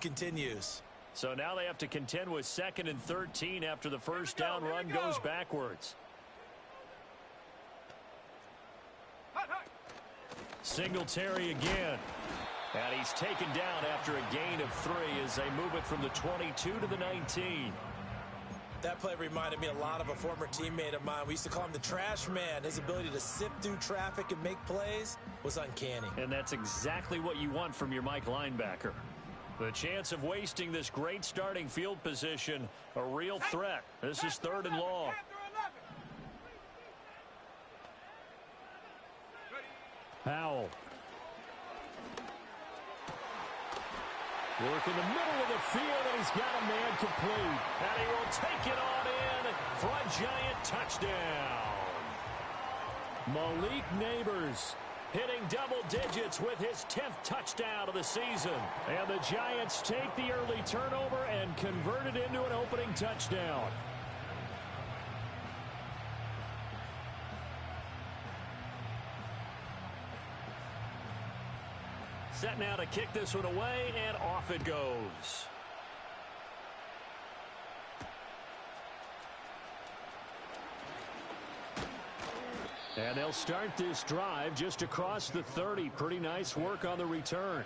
Continues. So now they have to contend with 2nd and 13 after the first down run goes backwards. Singletary again. And he's taken down after a gain of 3 as they move it from the 22 to the 19. That play reminded me a lot of a former teammate of mine. We used to call him the trash man. His ability to sift through traffic and make plays was uncanny. And that's exactly what you want from your Mike linebacker. The chance of wasting this great starting field position, a real threat. This is 3rd and long. Powell. Work in the middle of the field, and he's got a man complete. And he will take it on in for a giant touchdown. Malik Neighbors hitting double digits with his 10th touchdown of the season. And the Giants take the early turnover and convert it into an opening touchdown. Set now to kick this one away, and off it goes. And they'll start this drive just across the 30. Pretty nice work on the return.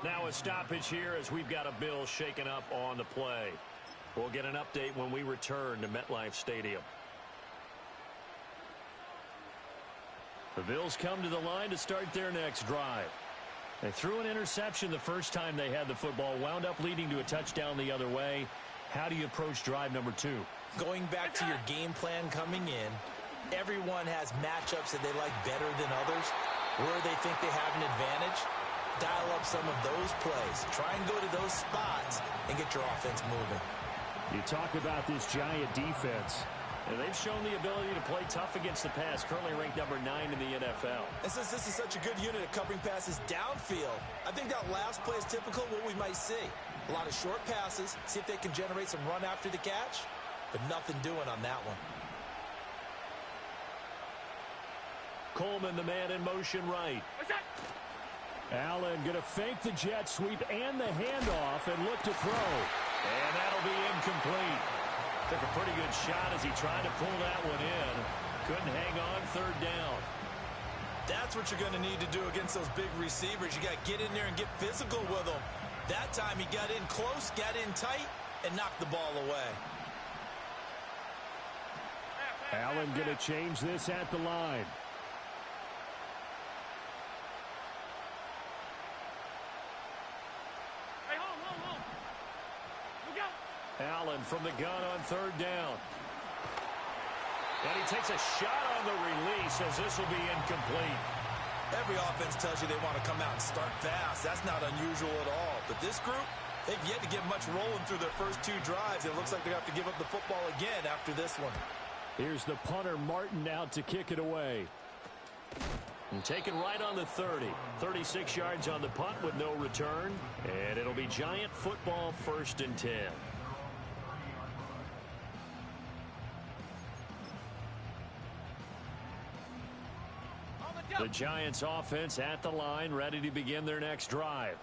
Now a stoppage here as we've got a Bill shaken up on the play. We'll get an update when we return to MetLife Stadium. The Bills come to the line to start their next drive. They threw an interception the first time they had the football, wound up leading to a touchdown the other way. How do you approach drive number 2? Going back to your game plan coming in, everyone has matchups that they like better than others, where they think they have an advantage. Dial up some of those plays. Try and go to those spots and get your offense moving. You talk about this Giant defense. And they've shown the ability to play tough against the pass, currently ranked number 9 in the NFL. And since this is such a good unit at covering passes downfield, I think that last play is typical of what we might see. A lot of short passes, see if they can generate some run after the catch, but nothing doing on that one. Coleman, the man in motion right. Allen going to fake the jet sweep and the handoff and look to throw. And that'll be incomplete. Took a pretty good shot as he tried to pull that one in. Couldn't hang on 3rd down. That's what you're going to need to do against those big receivers. You got to get in there and get physical with them. That time he got in close, got in tight, and knocked the ball away. Allen going to change this at the line. Allen from the gun on 3rd down. And he takes a shot on the release as this will be incomplete. Every offense tells you they want to come out and start fast. That's not unusual at all. But this group, they've yet to get much rolling through their first 2 drives. It looks like they have to give up the football again after this one. Here's the punter, Martin, out to kick it away. And taken right on the 30. 36 yards on the punt with no return. And it'll be Giant football, 1st and 10. The Giants offense at the line, ready to begin their next drive.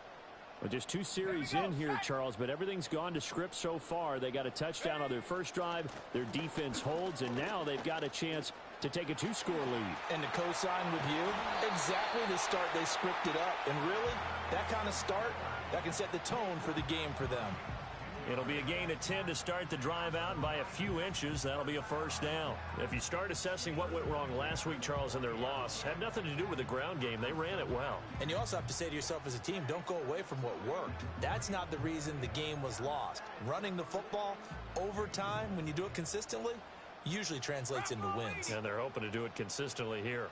Well, just 2 series in here, Charles, but everything's gone to script so far. They got a touchdown on their first drive. Their defense holds, and now they've got a chance to take a 2-score lead. And to co-sign with you, exactly the start they scripted up. And really, that kind of start, that can set the tone for the game for them. It'll be a gain of 10 to start the drive out, and by a few inches, that'll be a 1st down. If you start assessing what went wrong last week, Charles, in their loss, had nothing to do with the ground game. They ran it well. And you also have to say to yourself as a team, don't go away from what worked. That's not the reason the game was lost. Running the football over time, when you do it consistently, usually translates into wins. And they're hoping to do it consistently here.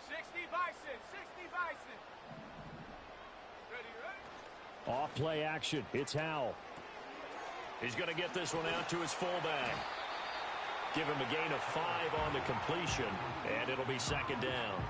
60 Bison, 60 Bison. Off play action. It's Howell. He's going to get this one out to his fullback. Give him a gain of 5 on the completion, and it'll be 2nd down.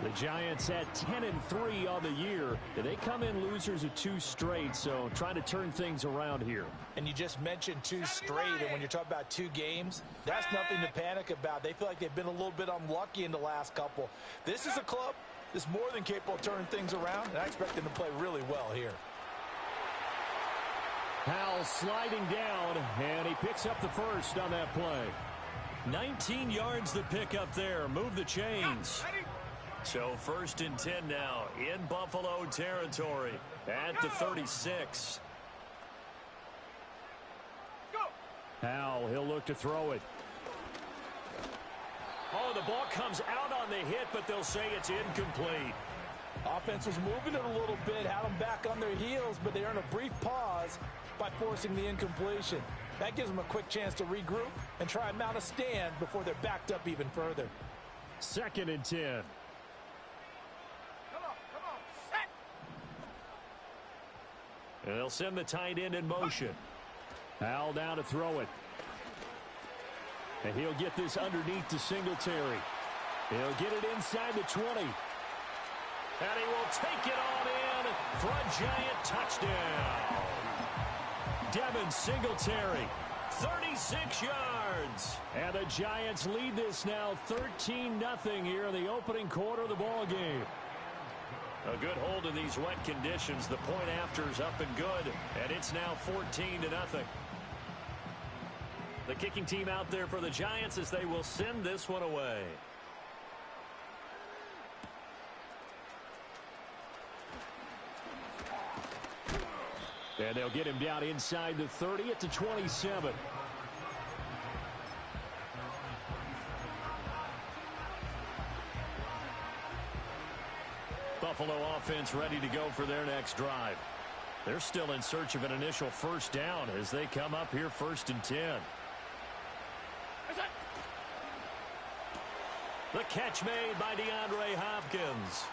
The Giants at 10-3 on the year. They come in losers of 2 straight, so trying to turn things around here. And you just mentioned 2 straight, and when you're talking about 2 games, that's nothing to panic about. They feel like they've been a little bit unlucky in the last couple. This is a club is more than capable of turning things around, and I expect him to play really well here. Howell sliding down, and he picks up the first on that play. 19 yards to pick up there. Move the chains. So 1st and 10 now in Buffalo territory at the 36. Howell, he'll look to throw it. Oh, the ball comes out on the hit, but they'll say it's incomplete. Offense was moving it a little bit, had them back on their heels, but they earned a brief pause by forcing the incompletion. That gives them a quick chance to regroup and try and mount a stand before they're backed up even further. 2nd and 10. Come on, set! And they'll send the tight end in motion. Howell down to throw it. And he'll get this underneath to Singletary. He'll get it inside the 20. And he will take it on in for a giant touchdown. Devin Singletary, 36 yards. And the Giants lead this now 13-0 here in the opening quarter of the ball game. A good hold in these wet conditions. The point after is up and good. And it's now 14-0. The kicking team out there for the Giants as they will send this one away. And they'll get him down inside the 30 at the 27. Buffalo offense ready to go for their next drive. They're still in search of an initial first down as they come up here 1st and 10. The catch made by DeAndre Hopkins.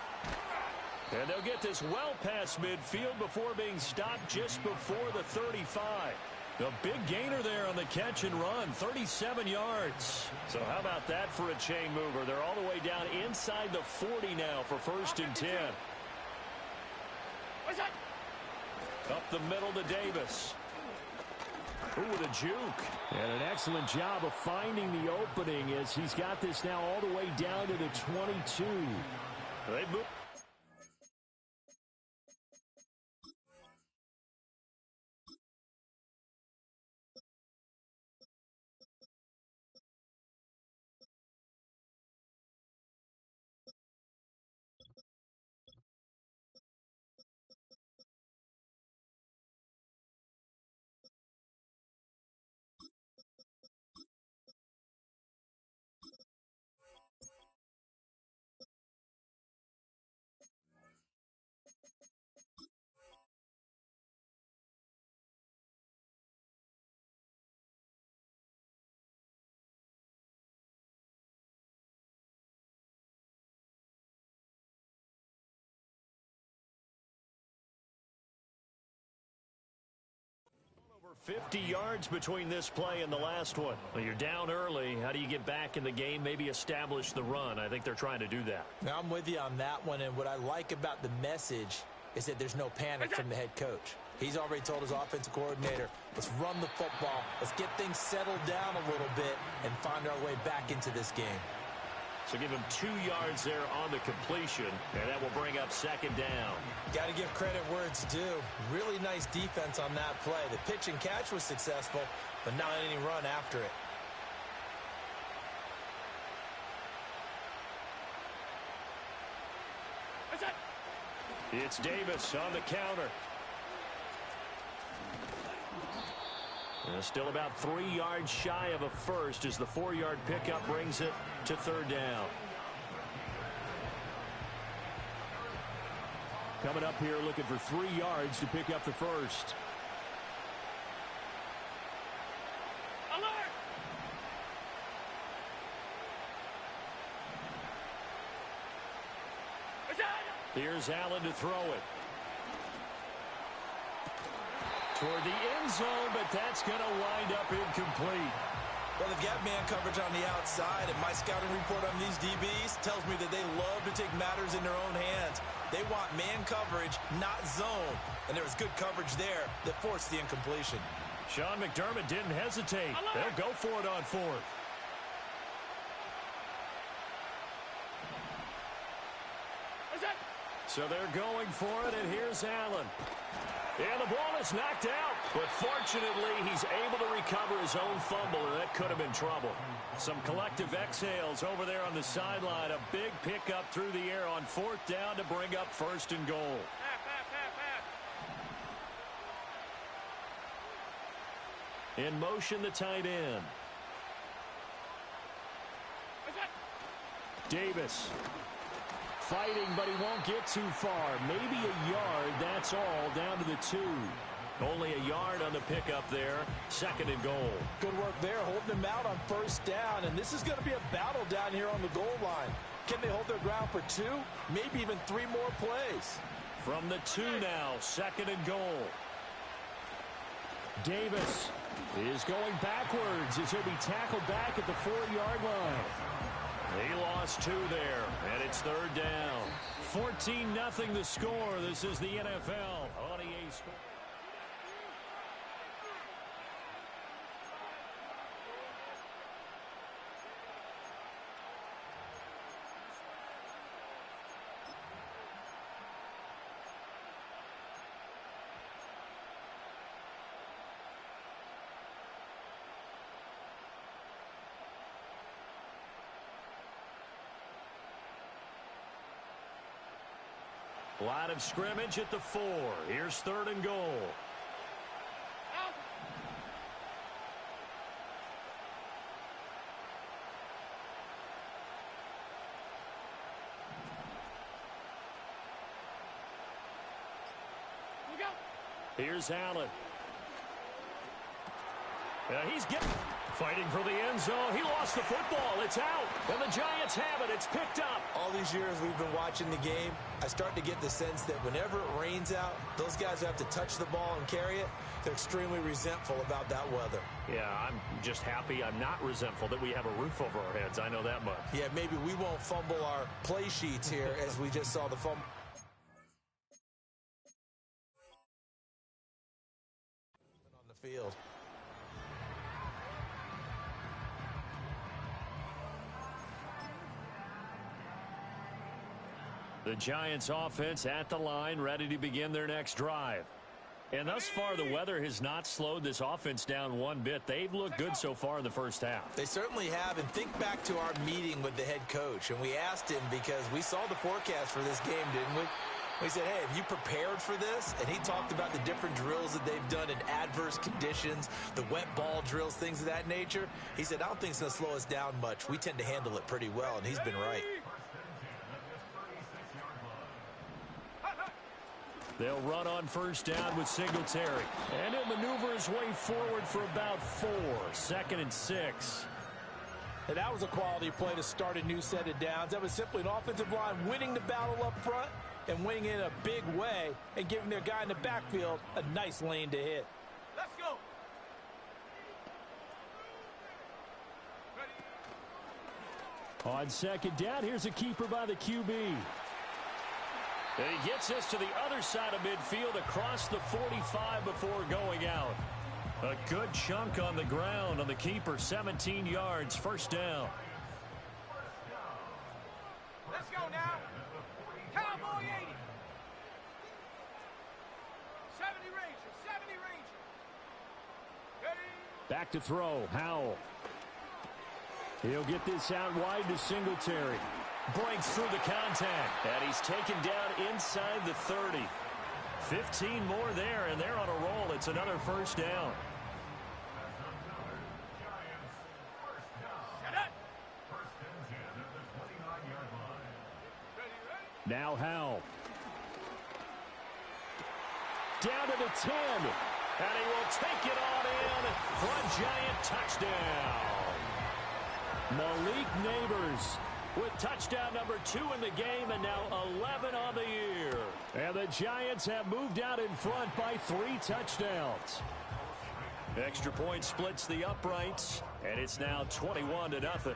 And they'll get this well past midfield before being stopped just before the 35. A big gainer there on the catch and run, 37 yards. So how about that for a chain mover? They're all the way down inside the 40 now for 1st and 10. Up the middle to Davis. Ooh, with a juke. And an excellent job of finding the opening as he's got this now all the way down to the 22. They move. Over 50 yards between this play and the last one. Well, you're down early. How do you get back in the game, maybe establish the run? I think they're trying to do that. Now, I'm with you on that one, and what I like about the message is that there's no panic from the head coach. He's already told his offensive coordinator, let's run the football, let's get things settled down a little bit and find our way back into this game. So give him 2 yards there on the completion, and that will bring up 2nd down. Got to give credit where it's due. Really nice defense on that play. The pitch and catch was successful, but not any run after it. It's Davis on the counter. Still about 3 yards shy of a first as the 4-yard pickup brings it to 3rd down. Coming up here looking for 3 yards to pick up the first. Alert! Here's Allen to throw it. Toward the end zone, but that's going to wind up incomplete. Well, they've got man coverage on the outside, and my scouting report on these DBs tells me that they love to take matters in their own hands. They want man coverage, not zone. And there was good coverage there that forced the incompletion. Sean McDermott didn't hesitate. They'll go for it on 4th. So they're going for it, and here's Allen. And the ball is knocked out. But fortunately, he's able to recover his own fumble, and that could have been trouble. Some collective exhales over there on the sideline. A big pickup through the air on 4th down to bring up 1st and goal. In motion, the tight end. Davis. Fighting, but he won't get too far. Maybe a yard, that's all, down to the 2. Only a yard on the pickup there. 2nd and goal. Good work there, holding him out on 1st down. And this is going to be a battle down here on the goal line. Can they hold their ground for 2? Maybe even 3 more plays. From the 2 now, 2nd and goal. Davis is going backwards as he'll be tackled back at the 4-yard line. He lost 2 there, and it's 3rd down. 14-0 the score. This is the NFL on EA Sports. Line of scrimmage at the 4. Here's 3rd and goal. Here's Allen. He's fighting for the end zone. He lost the football. It's out. And the Giants have it. It's picked up. All these years we've been watching the game, I start to get the sense that whenever it rains out, those guys who have to touch the ball and carry it, they're extremely resentful about that weather. Yeah, I'm just happy I'm not resentful that we have a roof over our heads. I know that much. Yeah, maybe we won't fumble our play sheets here as we just saw the fumble. On the field. The Giants offense at the line, ready to begin their next drive. And thus far, the weather has not slowed this offense down one bit. They've looked good so far in the first half. They certainly have. And think back to our meeting with the head coach. And we asked him because we saw the forecast for this game, didn't we? We said, hey, have you prepared for this? And he talked about the different drills that they've done in adverse conditions, the wet ball drills, things of that nature. He said, I don't think it's going to slow us down much. We tend to handle it pretty well, and he's been right. They'll run on 1st down with Singletary. And he'll maneuver his way forward for about 4. 2nd and 6. And that was a quality play to start a new set of downs. That was simply an offensive line winning the battle up front and winning in a big way and giving their guy in the backfield a nice lane to hit. Let's go. On 2nd down, here's a keeper by the QB. And he gets us to the other side of midfield across the 45 before going out. A good chunk on the ground on the keeper, 17 yards, 1st down. Let's go now. Cowboy 80. 70 Ranger, 70 Ranger. Ready? Back to throw, Howell. He'll get this out wide to Singletary. Breaks through the contact, and he's taken down inside the 30. 15 more there, and they're on a roll. It's another 1st down. Now Howell. Down to the 10, and he will take it on in for a Giant touchdown. Malik Neighbors with touchdown number 2 in the game, and now 11 on the year. And the Giants have moved out in front by 3 touchdowns. Extra point splits the uprights, and it's now 21-0.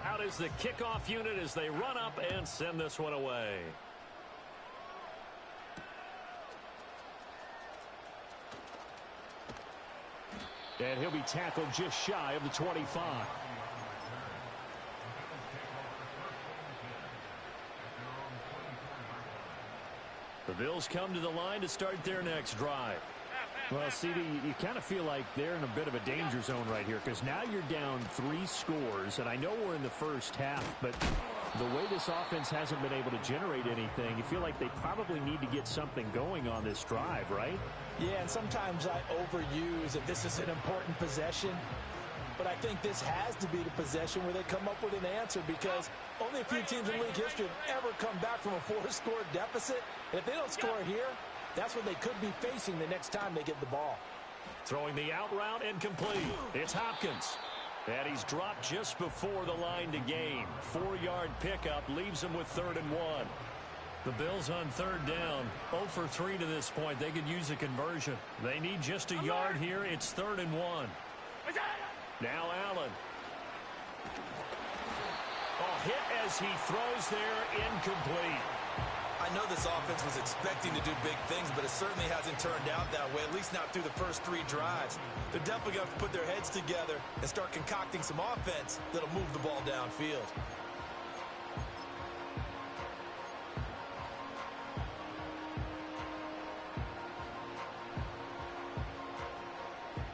Out is the kickoff unit as they run up and send this one away. And he'll be tackled just shy of the 25. The Bills come to the line to start their next drive. Well, CD, you kind of feel like they're in a bit of a danger zone right here because now you're down 3 scores, and I know we're in the first half, but the way this offense hasn't been able to generate anything, you feel like they probably need to get something going on this drive, right? Yeah, and sometimes I overuse that this is an important possession, but I think this has to be the possession where they come up with an answer because only a few teams in league history have ever come back from a 4-score deficit, and if they don't score here, that's what they could be facing the next time they get the ball. Throwing the out route incomplete. It's Hopkins. And he's dropped just before the line to gain. 4-yard pickup leaves him with 3rd and 1. The Bills on 3rd down. 0 for 3 to this point. They could use a conversion. They need just a yard here. It's 3rd and 1. Now Allen. Hit as he throws there, incomplete. I know this offense was expecting to do big things, but it certainly hasn't turned out that way, at least not through the first 3 drives. They're definitely going to have to put their heads together and start concocting some offense that'll move the ball downfield.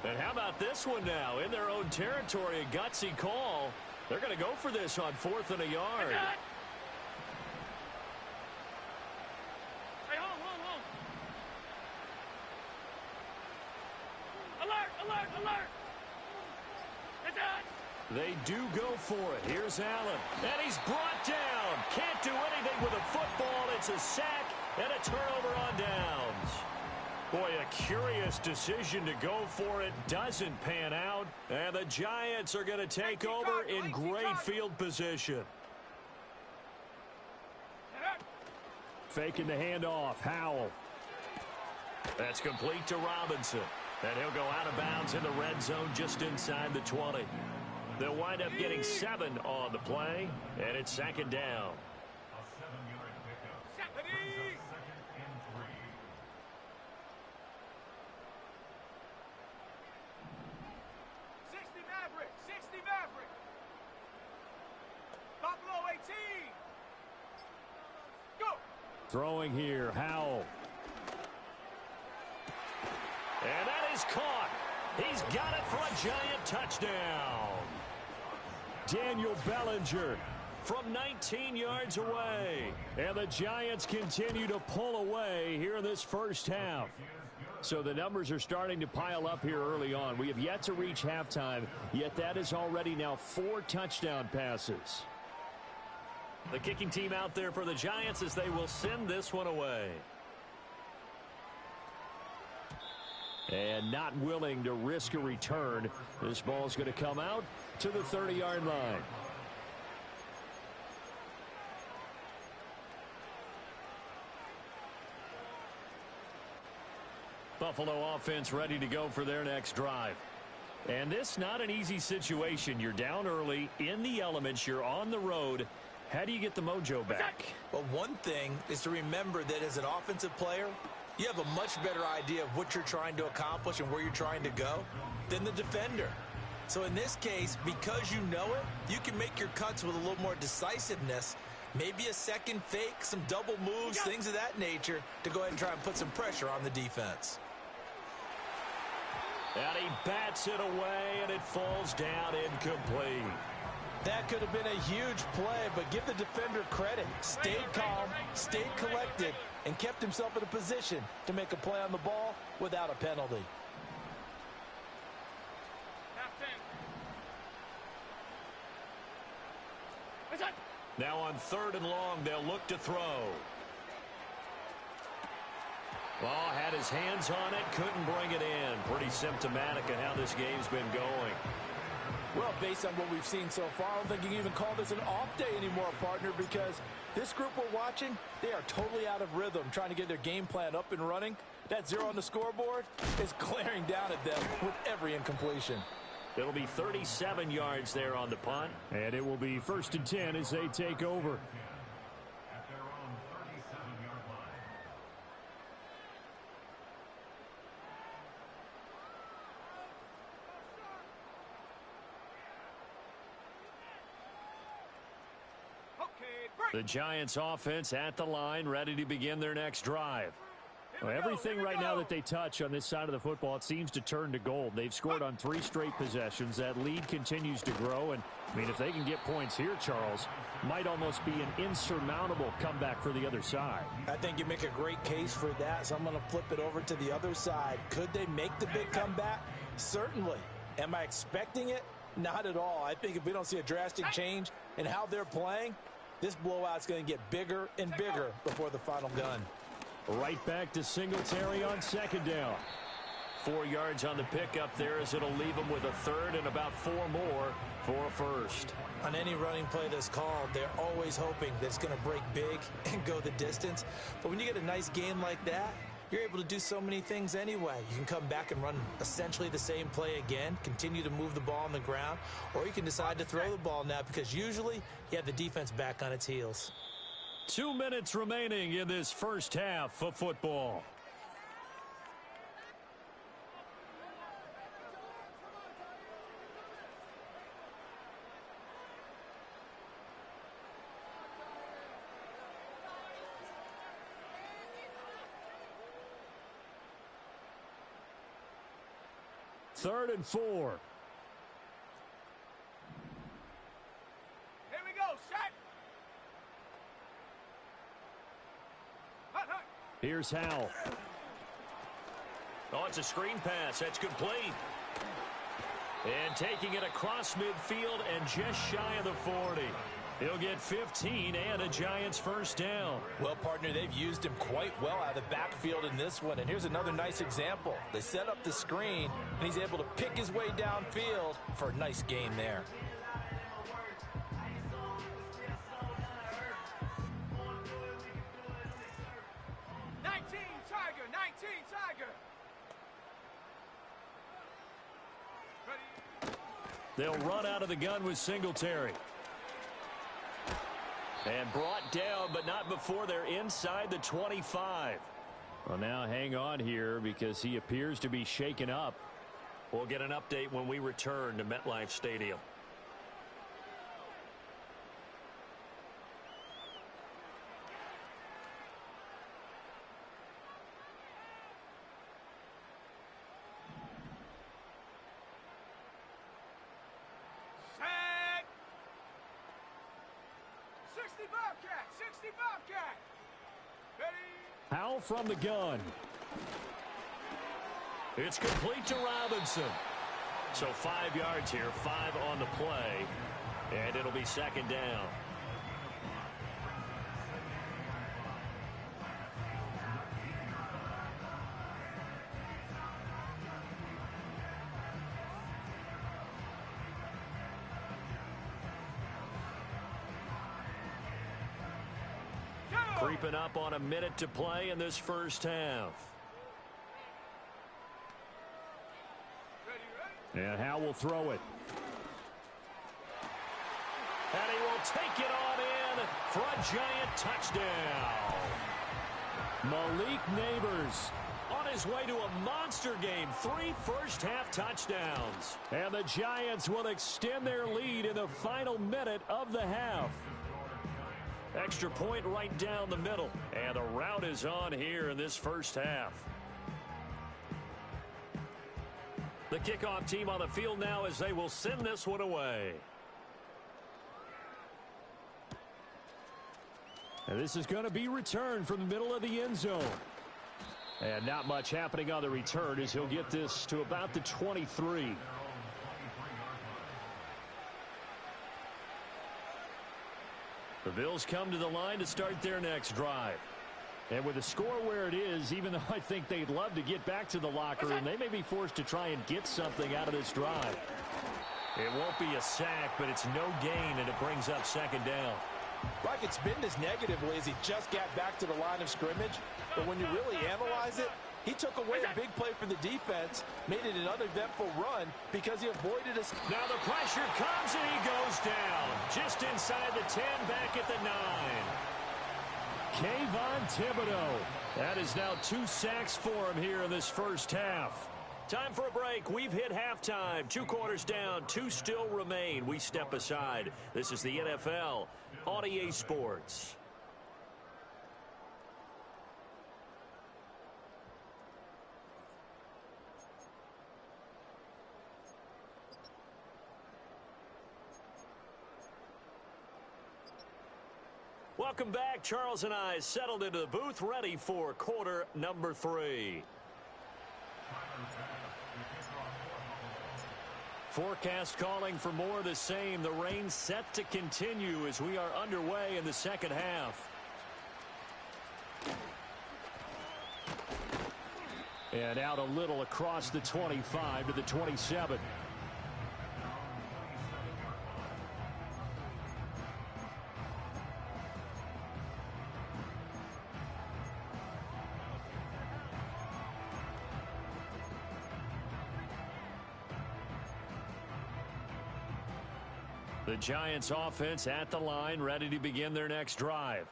And how about this one now? In their own territory, a gutsy call. They're going to go for this on 4th and a yard. They do go for it. Here's Allen. And he's brought down. Can't do anything with a football. It's a sack and a turnover on downs. Boy, a curious decision to go for it. Doesn't pan out. And the Giants are going to take over in great field position. Faking the handoff. Howell. That's complete to Robinson. And he'll go out of bounds in the red zone just inside the 20. They'll wind up getting 7 on the play, and it's 2nd down. A 7-yard pickup. Brings up 2nd and 3. Maverick. 60 Maverick. Buffalo 18. Go. Throwing here, Howell. And that is caught. He's got it for a Giant touchdown. Daniel Bellinger from 19 yards away. And the Giants continue to pull away here in this first half. So the numbers are starting to pile up here early on. We have yet to reach halftime, yet that is already now 4 touchdown passes. The kicking team out there for the Giants as they will send this one away. And not willing to risk a return. This ball is going to come out to the 30-yard line. Buffalo offense ready to go for their next drive. And this not an easy situation. You're down early, in the elements, you're on the road. How do you get the mojo back? Well, one thing is to remember that as an offensive player, you have a much better idea of what you're trying to accomplish and where you're trying to go than the defender. So in this case, because you know it, you can make your cuts with a little more decisiveness, maybe a second fake, some double moves, things of that nature, to go ahead and try and put some pressure on the defense. And he bats it away, and it falls down incomplete. That could have been a huge play, but give the defender credit. Stayed calm, stayed collected, and kept himself in a position to make a play on the ball without a penalty. Now on 3rd and long, they'll look to throw. Well, had his hands on it, couldn't bring it in. Pretty symptomatic of how this game's been going. Well, based on what we've seen so far, I don't think you can even call this an off day anymore, partner, because this group we're watching, they are totally out of rhythm, trying to get their game plan up and running. That 0 on the scoreboard is glaring down at them with every incompletion. It'll be 37 yards there on the punt. And it will be 1st and 10 as they take over. At their own 37-yard line. The Giants offense at the line, ready to begin their next drive. Well, everything right now that they touch on this side of the football, it seems to turn to gold. They've scored on 3 straight possessions. That lead continues to grow. And, I mean, if they can get points here, Charles, might almost be an insurmountable comeback for the other side. I think you make a great case for that, so I'm going to flip it over to the other side. Could they make the big comeback? Certainly. Am I expecting it? Not at all. I think if we don't see a drastic change in how they're playing, this blowout's going to get bigger and bigger before the final gun. Right back to Singletary on second down. 4 yards on the pickup there as it'll leave them with a third and about 4 more for a first. On any running play that's called, they're always hoping that it's going to break big and go the distance. But when you get a nice game like that, you're able to do so many things anyway. You can come back and run essentially the same play again, continue to move the ball on the ground, or you can decide to throw the ball now because usually you have the defense back on its heels. 2 minutes remaining in this first half of football. Third and 4. Here we go, set. Here's Howell. Oh, it's a screen pass. That's complete. And taking it across midfield and just shy of the 40. He'll get 15 and a Giants first down. Well, partner, they've used him quite well out of the backfield in this one. And here's another nice example. They set up the screen, and he's able to pick his way downfield for a nice gain there. They'll run out of the gun with Singletary. And brought down, but not before they're inside the 25. Well, now hang on here because he appears to be shaken up. We'll get an update when we return to MetLife Stadium. Howell from the gun. It's complete to Robinson. So 5 yards here, 5 on the play, and it'll be second down. Creeping up on a minute to play in this first half. And Howell will throw it. And he will take it on in for a Giant touchdown. Malik Neighbors on his way to a monster game. 3 first-half touchdowns. And the Giants will extend their lead in the final minute of the half. Extra point right down the middle. And the rout is on here in this first half. The kickoff team on the field now as they will send this one away. And this is going to be returned from the middle of the end zone. And not much happening on the return as he'll get this to about the 23. The Bills come to the line to start their next drive. And with the score where it is, even though I think they'd love to get back to the locker room, they may be forced to try and get something out of this drive. It won't be a sack, but it's no gain, and it brings up second down. Like it's been this negatively as he just got back to the line of scrimmage. But when you really analyze it, he took away a big play for the defense, made it an uneventful run because he avoided a... Now the pressure comes and he goes down. Just inside the 10, back at the 9. Kayvon Thibodeau. That is now 2 sacks for him here in this first half. Time for a break. We've hit halftime. 2 quarters down. 2 still remain. We step aside. This is the NFL on EA Sports. Welcome back. Charles and I settled into the booth, ready for quarter number 3. Forecast calling for more of the same. The rain set to continue as we are underway in the second half. And out a little across the 25 to the 27. The Giants offense at the line, ready to begin their next drive.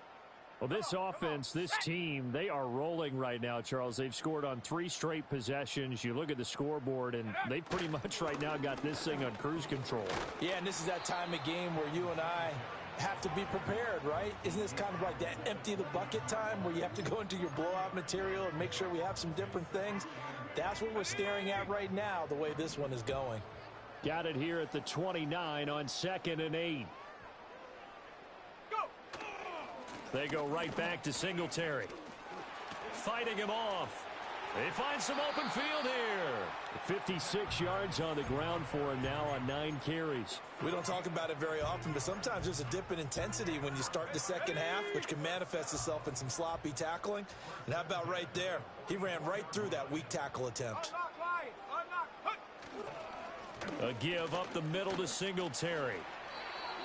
Well, this offense, this team, they are rolling right now, Charles. They've scored on 3 straight possessions. You look at the scoreboard, and they've pretty much right now got this thing on cruise control. Yeah, and this is that time of game where you and I have to be prepared, right? Isn't this kind of like that empty the bucket time where you have to go into your blowout material and make sure we have some different things? That's what we're staring at right now, the way this one is going. Got it here at the 29 on 2nd and 8. Go! They go right back to Singletary. Fighting him off. They find some open field here. 56 yards on the ground for him now on 9 carries. We don't talk about it very often, but sometimes there's a dip in intensity when you start the second half, which can manifest itself in some sloppy tackling. And how about right there? He ran right through that weak tackle attempt. A give up the middle to Singletary.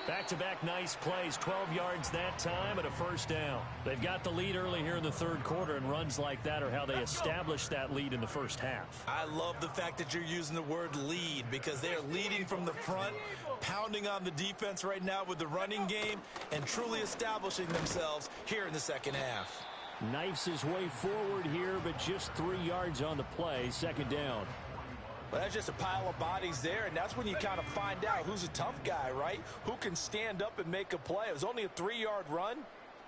Back-to-back nice plays, 12 yards that time and a first down. They've got the lead early here in the third quarter, and runs like that are how they establish that lead in the first half. I love the fact that you're using the word lead because they are leading from the front, pounding on the defense right now with the running game, and truly establishing themselves here in the second half. Knifes his way forward here, but just 3 yards on the play, second down. Well, that's just a pile of bodies there, and that's when you kind of find out who's a tough guy, right? Who can stand up and make a play. It was only a 3-yard run,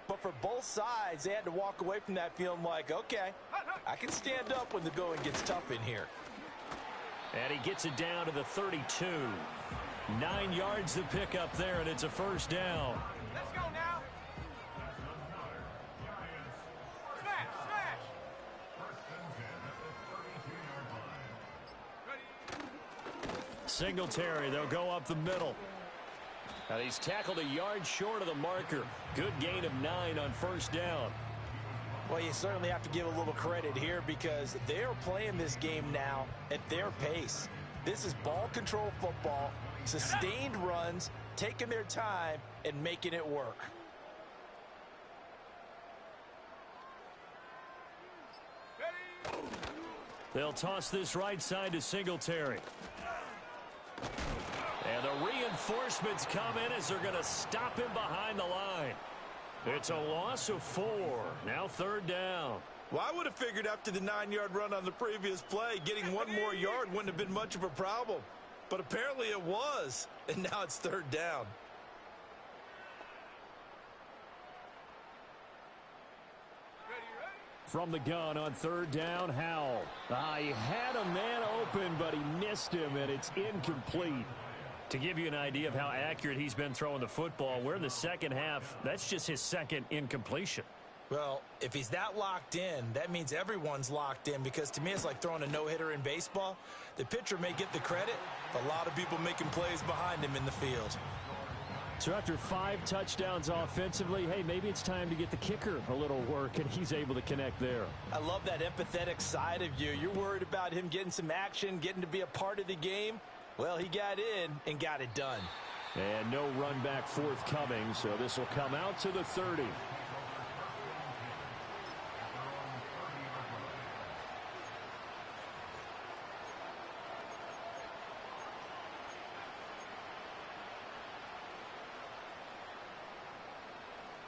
but for both sides, they had to walk away from that feeling like, okay, I can stand up when the going gets tough in here. And he gets it down to the 32. 9 yards to pick up there, and it's a first down. Let's go now. Smash, smash. Singletary, they'll go up the middle. And he's tackled a yard short of the marker. Good gain of 9 on first down. Well, you certainly have to give a little credit here because they're playing this game now at their pace. This is ball control football, sustained runs, taking their time, and making it work. They'll toss this right side to Singletary. And the reinforcements come in as they're going to stop him behind the line. It's a loss of 4. Now third down. Well, I would have figured after the 9-yard run on the previous play, getting 1 more yard wouldn't have been much of a problem. But apparently it was, and now it's third down. From the gun on third down, Howell. He had a man open, but he missed him, and it's incomplete. To give you an idea of how accurate he's been throwing the football, we're in the second half. That's just his second incompletion. Well, if he's that locked in, that means everyone's locked in because to me it's like throwing a no-hitter in baseball. The pitcher may get the credit, but a lot of people making plays behind him in the field. So after 5 touchdowns offensively, hey, maybe it's time to get the kicker a little work, and he's able to connect there. I love that empathetic side of you. You're worried about him getting some action, getting to be a part of the game. Well, he got in and got it done. And no run back forthcoming, so this will come out to the 30.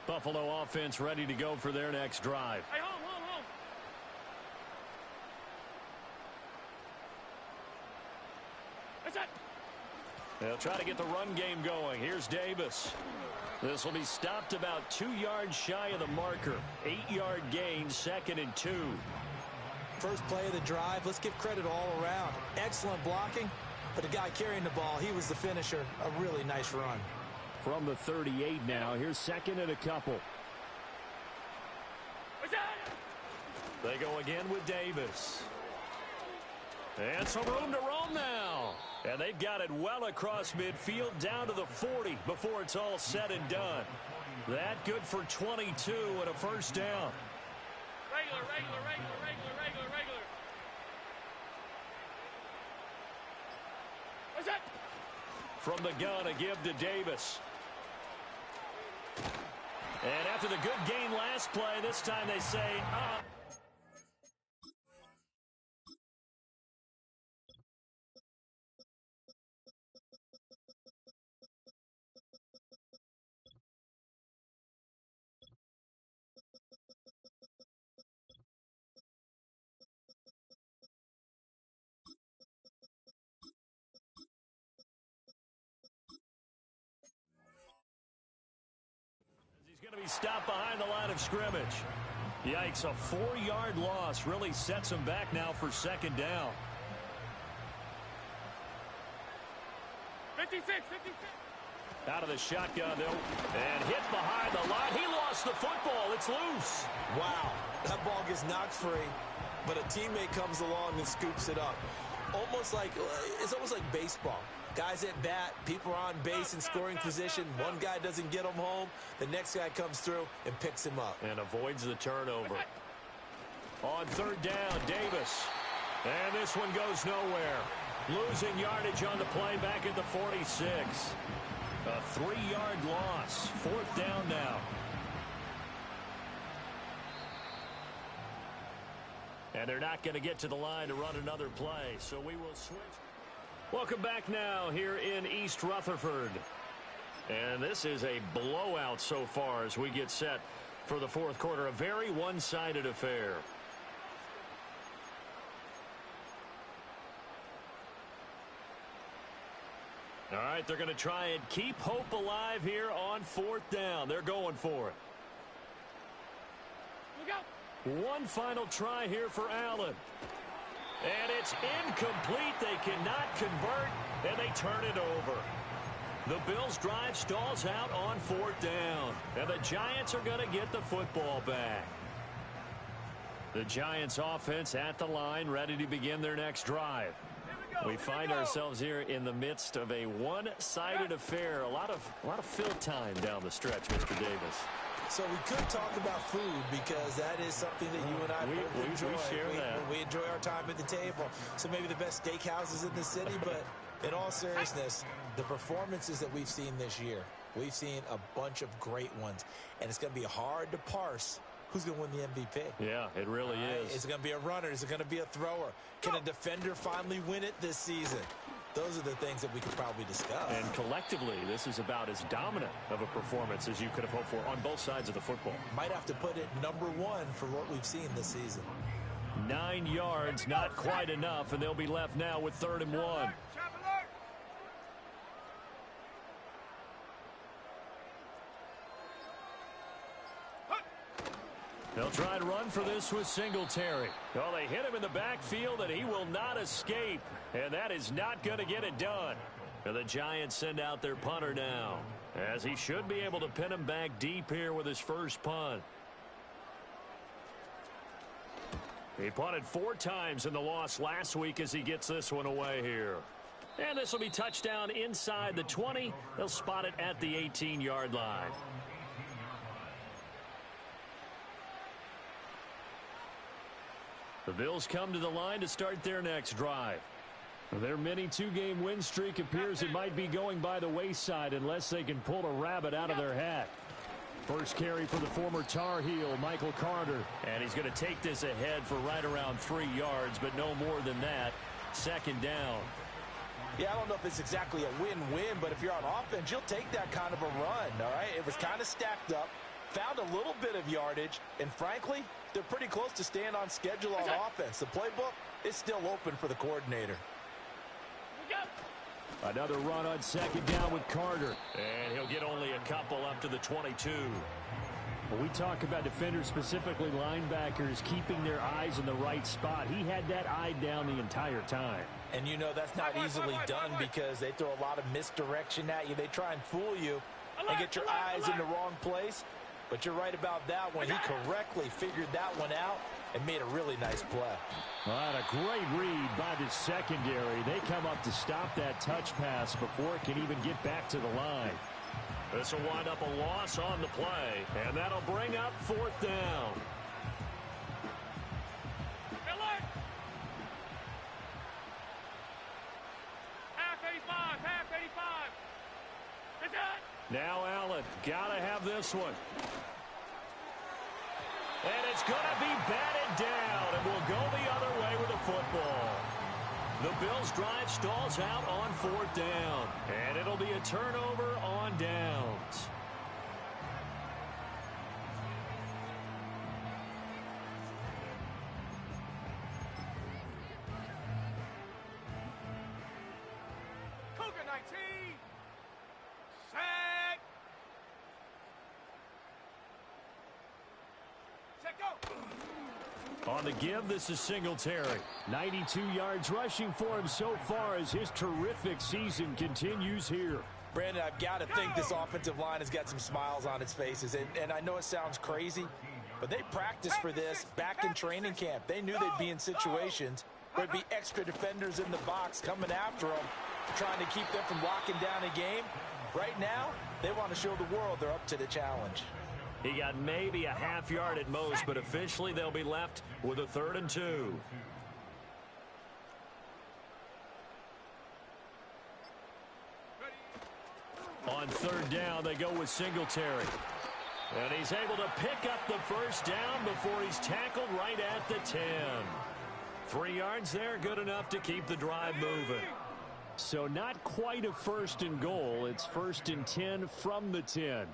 Buffalo offense ready to go for their next drive. Hey, hold. That's it. They'll try to get the run game going. Here's Davis. This will be stopped about 2 yards shy of the marker. 8-yard gain, 2nd and 2. First play of the drive, let's give credit all around. Excellent blocking, but the guy carrying the ball, he was the finisher. A really nice run. From the 38 now, here's 2nd and a couple. They go again with Davis. And some room to roam now. And they've got it well across midfield down to the 40 before it's all said and done. That good for 22 and a first down. Regular. What's that? From the gun, a give to Davis. And after the good game last play, this time they say, He's going to be stopped behind the line of scrimmage. Yikes, a 4-yard loss really sets him back now for 2nd down. 56. Out of the shotgun, though, and hit behind the line. He lost the football. It's loose. Wow, that ball gets knocked free, but a teammate comes along and scoops it up. It's almost like baseball. Guys at bat, people are on base in scoring position. One guy doesn't get him home. The next guy comes through and picks him up. And avoids the turnover. On 3rd down, Davis. And this one goes nowhere. Losing yardage on the play back at the 46. A 3-yard loss. 4th down now. And they're not going to get to the line to run another play, so we will switch. Welcome back now here in East Rutherford. And this is a blowout so far as we get set for the 4th quarter. A very one-sided affair. All right, they're going to try and keep hope alive here on 4th down. They're going for it. Look out. One final try here for Allen. And it's incomplete. They cannot convert, and they turn it over. The Bills' drive stalls out on 4th down, and the Giants are going to get the football back. The Giants' offense at the line, ready to begin their next drive. We find ourselves here in the midst of a one-sided affair. A lot of fill time down the stretch, Mr. Davis. So we could talk about food because that is something that you and I both enjoy. We share that. We enjoy our time at the table. So maybe the best steakhouses in the city, but in all seriousness, the performances that we've seen this year, we've seen a bunch of great ones, and it's going to be hard to parse who's going to win the MVP. Yeah, it really is. Is it going to be a runner? Is it going to be a thrower? Can a defender finally win it this season? Those are the things that we could probably discuss. And collectively, this is about as dominant of a performance as you could have hoped for on both sides of the football. Might have to put it #1 for what we've seen this season. 9 yards, not quite enough, and they'll be left now with 3rd and 1. They'll try and run for this with Singletary. Well, they hit him in the backfield, and he will not escape. And that is not going to get it done. And the Giants send out their punter now, as he should be able to pin him back deep here with his first punt. He punted 4 times in the loss last week as he gets this one away here. And this will be touchdown inside the 20. They'll spot it at the 18-yard line. The Bills come to the line to start their next drive. Their mini 2-game win streak appears it might be going by the wayside unless they can pull a rabbit out of their hat. First carry for the former Tar Heel, Michael Carter. And he's going to take this ahead for right around 3 yards, but no more than that. 2nd down. Yeah, I don't know if it's exactly a win-win, but if you're on offense, you'll take that kind of a run, all right? It was kind of stacked up, found a little bit of yardage, and frankly, they're pretty close to staying on schedule on offense. The playbook is still open for the coordinator. Another run on second down with Carter. And he'll get only a couple up to the 22. When we talk about defenders, specifically linebackers, keeping their eyes in the right spot, he had that eye down the entire time. And you know that's not easily done because they throw a lot of misdirection at you. They try and fool you and get your eyes in the wrong place. But you're right about that one. He correctly figured that one out and made a really nice play. All right, a great read by the secondary. They come up to stop that touch pass before it can even get back to the line. This will wind up a loss on the play, and that'll bring up fourth down. Half 85, half 85. It's it. Now Allen, gotta have this one. And it's gonna be batted down, and we'll go the other way with the football. The Bills' drive stalls out on fourth down, and it'll be a turnover on downs. Cougar 19. Set. Set, go. On the give, this is Singletary. 92 yards rushing for him so far as his terrific season continues here. Brandon, I've got to think this offensive line has got some smiles on its faces. And I know it sounds crazy, but they practiced for this back in training camp. They knew they'd be in situations where there'd be extra defenders in the box coming after them, trying to keep them from locking down a game. Right now, they want to show the world they're up to the challenge. He got maybe a half yard at most, but officially they'll be left with a 3rd and 2. On 3rd down, they go with Singletary. And he's able to pick up the first down before he's tackled right at the 10. 3 yards there, good enough to keep the drive moving. So not quite a 1st and goal. It's 1st and 10 from the 10.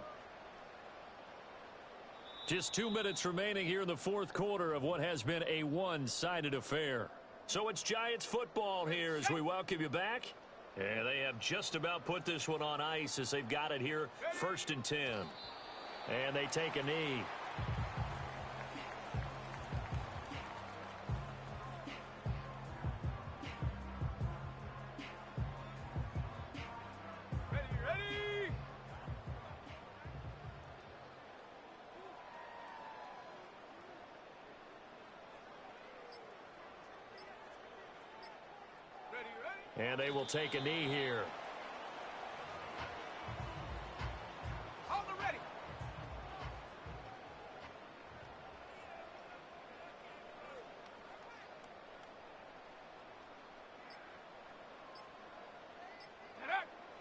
Just 2 minutes remaining here in the 4th quarter of what has been a one-sided affair. So it's Giants football here as we welcome you back. And they have just about put this one on ice as they've got it here 1st and 10. And they take a knee. And they will take a knee here. Hold it ready.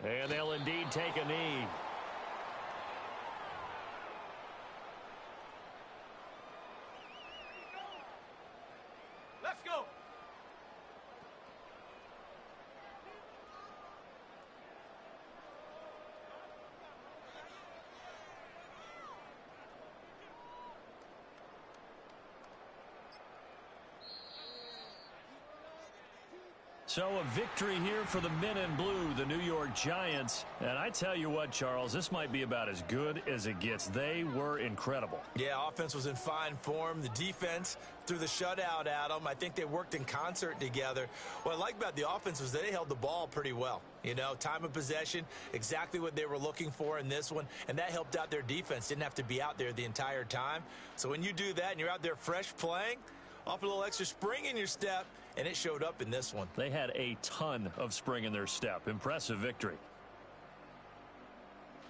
And they'll indeed take a knee. Let's go. So a victory here for the men in blue, the New York Giants. And I tell you what, Charles, this might be about as good as it gets. They were incredible. Yeah, offense was in fine form. The defense threw the shutout at them. I think they worked in concert together. What I like about the offense was they held the ball pretty well. You know, time of possession, exactly what they were looking for in this one. And that helped out their defense. Didn't have to be out there the entire time. So when you do that and you're out there fresh playing, off a little extra spring in your step, and it showed up in this one. They had a ton of spring in their step. Impressive victory.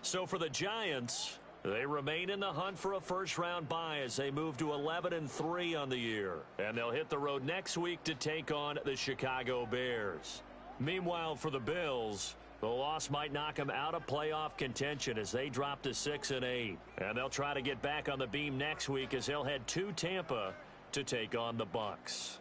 So for the Giants, they remain in the hunt for a first-round bye as they move to 11-3 on the year. And they'll hit the road next week to take on the Chicago Bears. Meanwhile, for the Bills, the loss might knock them out of playoff contention as they drop to 6-8. And they'll try to get back on the beam next week as they'll head to Tampa to take on the Bucs.